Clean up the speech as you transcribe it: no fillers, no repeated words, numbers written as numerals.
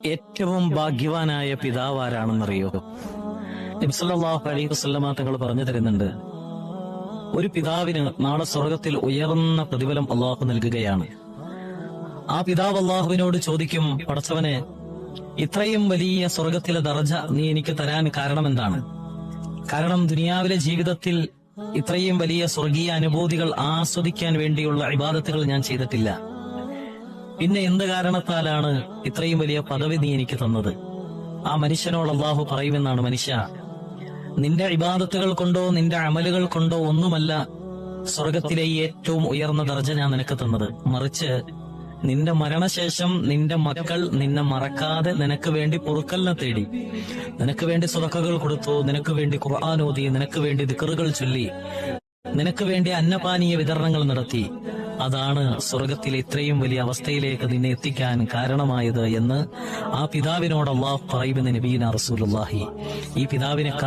ഏറ്റവും ഭാഗ്യവാനായ പിതാവ് ആരാണെന്നറിയോ? നബി സല്ലല്ലാഹു അലൈഹി വസല്ലമ തങ്ങൾ പറഞ്ഞു തരുന്നുണ്ട്, ഒരു പിതാവിന് നാളെ സ്വർഗത്തിൽ ഉയർന്ന പ്രതിഫലം അള്ളാഹു നൽകുകയാണ്. ആ പിതാവ് അള്ളാഹുവിനോട് ചോദിക്കും, പടച്ചവനെ, ഇത്രയും വലിയ സ്വർഗത്തിലെ ദർജ നീ എനിക്ക് തരാൻ കാരണം എന്താണ്? കാരണം ദുനിയാവിലെ ജീവിതത്തിൽ ഇത്രയും വലിയ സ്വർഗീയ അനുഭൂതികൾ ആസ്വദിക്കാൻ വേണ്ടിയുള്ള ഇബാദത്തുകൾ ഞാൻ ചെയ്തിട്ടില്ല. പിന്നെ എന്ത് കാരണത്താലാണ് ഇത്രയും വലിയ പദവി നീ എനിക്ക് തന്നത്? ആ മനുഷ്യനോട് അള്ളാഹു പറയുമെന്നാണ്, മനുഷ്യ, നിന്റെ ഇബാദത്തുകൾ കൊണ്ടോ നിന്റെ അമലുകൾ കൊണ്ടോ ഒന്നുമല്ല സ്വർഗത്തിലെ ഏറ്റവും ഉയർന്ന ദർജ ഞാൻ നിനക്ക് തന്നത്. മറിച്ച് നിന്റെ മരണശേഷം നിന്റെ മക്കൾ നിന്നെ മറക്കാതെ നിനക്ക് വേണ്ടി പൊറുക്കലിനെ തേടി, നിനക്ക് വേണ്ടി സ്വതക്കകൾ കൊടുത്തു, നിനക്ക് വേണ്ടി ഖുർആൻ ഓതി, നിനക്ക് വേണ്ടി ദിക്റുകൾ ചൊല്ലി, നിനക്ക് വേണ്ടി അന്നപാനീയ വിതരണങ്ങൾ നടത്തി. അതാണ് സ്വർഗത്തിലെ ഇത്രയും വലിയ അവസ്ഥയിലേക്ക് നിന്നെ എത്തിക്കാൻ കാരണമായത് എന്ന് ആ പിതാവിനോട് അള്ളാഹു പറയുമെന്ന് നബിയുനാ റസൂലുള്ളാഹി. ഈ പിതാവിനെ